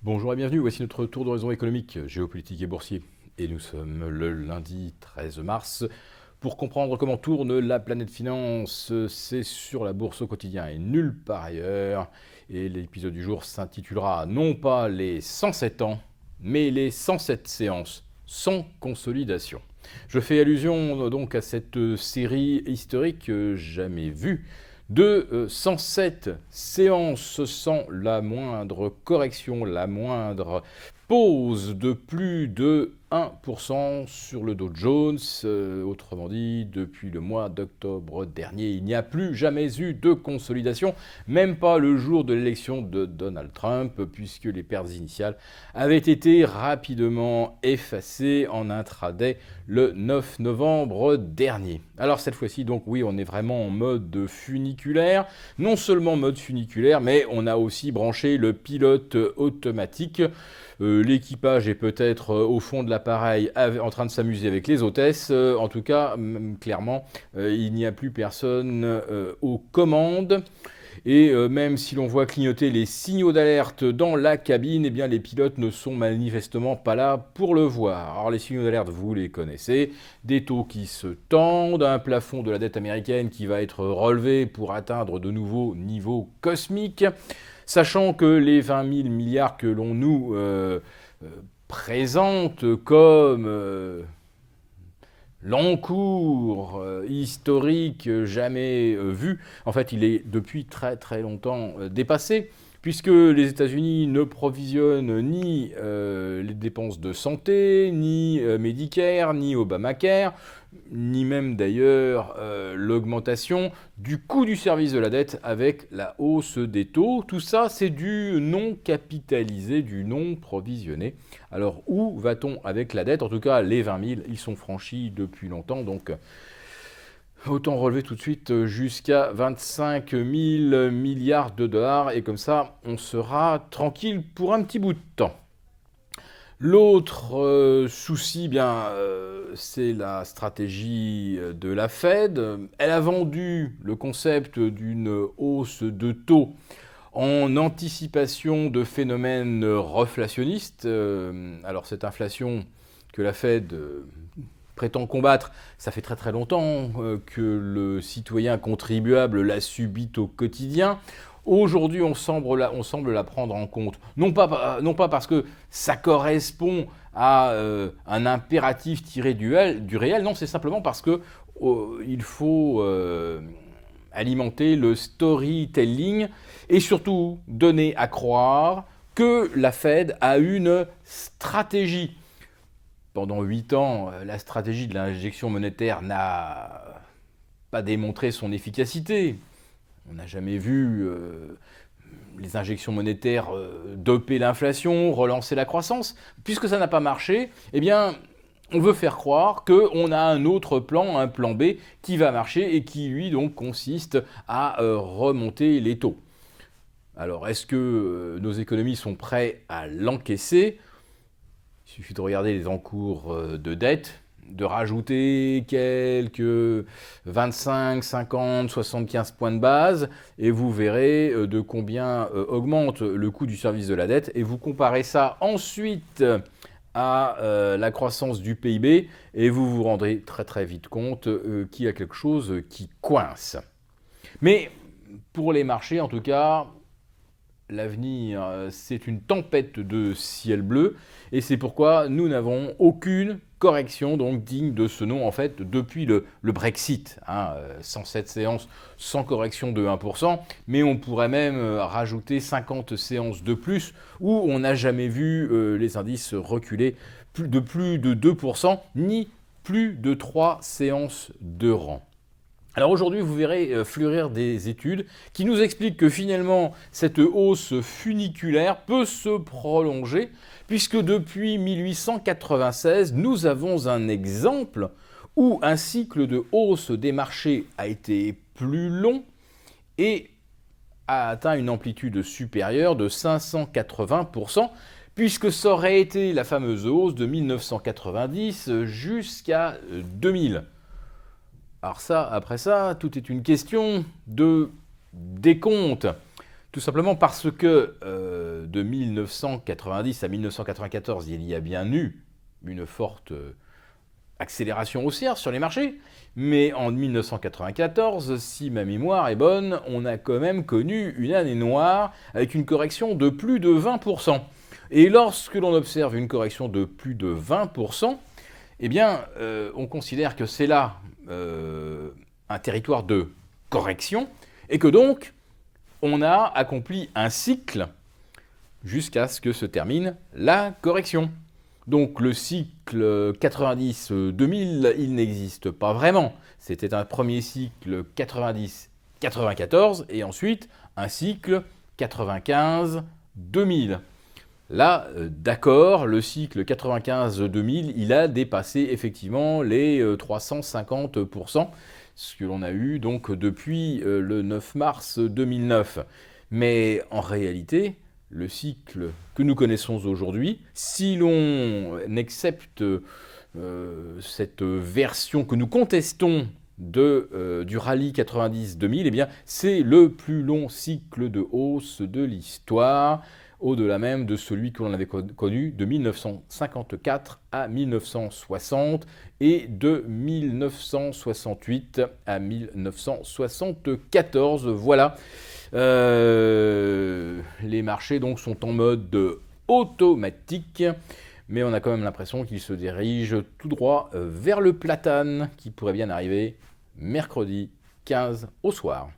Bonjour et bienvenue, voici notre tour d'horizon économique, géopolitique et boursier. Et nous sommes le lundi 13 mars. Pour comprendre comment tourne la planète finance, c'est sur la bourse au quotidien et nulle part ailleurs. Et l'épisode du jour s'intitulera non pas les 107 ans, mais les 107 séances sans consolidation. Je fais allusion donc à cette série historique jamais vue de 107 séances sans la moindre correction, la moindre pause de plus de 1% sur le Dow Jones. Autrement dit, depuis le mois d'octobre dernier, il n'y a plus jamais eu de consolidation, même pas le jour de l'élection de Donald Trump, puisque les pertes initiales avaient été rapidement effacées en intraday le 9 novembre dernier. Alors cette fois-ci, donc oui, on est vraiment en mode funiculaire. Non seulement mode funiculaire, mais on a aussi branché le pilote automatique. L'équipage est peut-être au fond de l'appareil en train de s'amuser avec les hôtesses. En tout cas, clairement, il n'y a plus personne aux commandes. Et même si l'on voit clignoter les signaux d'alerte dans la cabine, eh bien les pilotes ne sont manifestement pas là pour le voir. Alors les signaux d'alerte, vous les connaissez, des taux qui se tendent, un plafond de la dette américaine qui va être relevé pour atteindre de nouveaux niveaux cosmiques, sachant que les 20 000 milliards que l'on nous présente comme l'encours historique jamais vu, en fait, il est depuis très très longtemps dépassé, puisque les États-Unis ne provisionnent ni les dépenses de santé, ni Medicare, ni Obamacare, ni même d'ailleurs l'augmentation du coût du service de la dette avec la hausse des taux. Tout ça, c'est du non capitalisé, du non provisionné. Alors, où va-t-on avec la dette? En tout cas, les 20 000, ils sont franchis depuis longtemps, donc autant relever tout de suite jusqu'à 25 000 milliards de dollars, et comme ça, on sera tranquille pour un petit bout de temps. L'autre souci, c'est la stratégie de la Fed. Elle a vendu le concept d'une hausse de taux en anticipation de phénomènes reflationnistes. Alors cette inflation que la Fed prétend combattre, ça fait très très longtemps que le citoyen contribuable la subit au quotidien. Aujourd'hui, on semble la prendre en compte. Non pas parce que ça correspond à un impératif tiré du réel, non, c'est simplement parce que il faut alimenter le storytelling et surtout donner à croire que la Fed a une stratégie. Pendant 8 ans, la stratégie de l'injection monétaire n'a pas démontré son efficacité. On n'a jamais vu les injections monétaires doper l'inflation, relancer la croissance. Puisque ça n'a pas marché, eh bien, on veut faire croire qu'on a un autre plan, un plan B, qui va marcher et qui, lui, donc, consiste à remonter les taux. Alors, est-ce que nos économies sont prêtes à l'encaisser? Il suffit de regarder les encours de dette, de rajouter quelques 25, 50, 75 points de base, et vous verrez de combien augmente le coût du service de la dette, et vous comparez ça ensuite à la croissance du PIB, et vous vous rendrez très très vite compte qu'il y a quelque chose qui coince. Mais pour les marchés, en tout cas, l'avenir, c'est une tempête de ciel bleu, et c'est pourquoi nous n'avons aucune correction donc digne de ce nom en fait depuis le Brexit. 107 séances sans correction de 1%, mais on pourrait même rajouter 50 séances de plus où on n'a jamais vu les indices reculer de plus de 2%, ni plus de 3 séances de rang. Alors aujourd'hui, vous verrez fleurir des études qui nous expliquent que finalement, cette hausse funiculaire peut se prolonger, puisque depuis 1896, nous avons un exemple où un cycle de hausse des marchés a été plus long et a atteint une amplitude supérieure de 580%, puisque ça aurait été la fameuse hausse de 1990 jusqu'à 2000. Alors ça, après ça, tout est une question de décompte. Tout simplement parce que de 1990 à 1994, il y a bien eu une forte accélération haussière sur les marchés. Mais en 1994, si ma mémoire est bonne, on a quand même connu une année noire avec une correction de plus de 20%. Et lorsque l'on observe une correction de plus de 20%, eh bien, on considère que c'est là un territoire de correction et que donc, on a accompli un cycle jusqu'à ce que se termine la correction. Donc le cycle 90-2000, il n'existe pas vraiment. C'était un premier cycle 90-94 et ensuite un cycle 95-2000. Là, d'accord, le cycle 95-2000, il a dépassé effectivement les 350%, ce que l'on a eu donc depuis le 9 mars 2009. Mais en réalité, le cycle que nous connaissons aujourd'hui, si l'on accepte cette version que nous contestons du rallye 90-2000, eh bien, c'est le plus long cycle de hausse de l'histoire, au-delà même de celui que l'on avait connu de 1954 à 1960 et de 1968 à 1974. Voilà. Les marchés donc sont en mode automatique, mais on a quand même l'impression qu'ils se dirigent tout droit vers le platane qui pourrait bien arriver mercredi 15 au soir.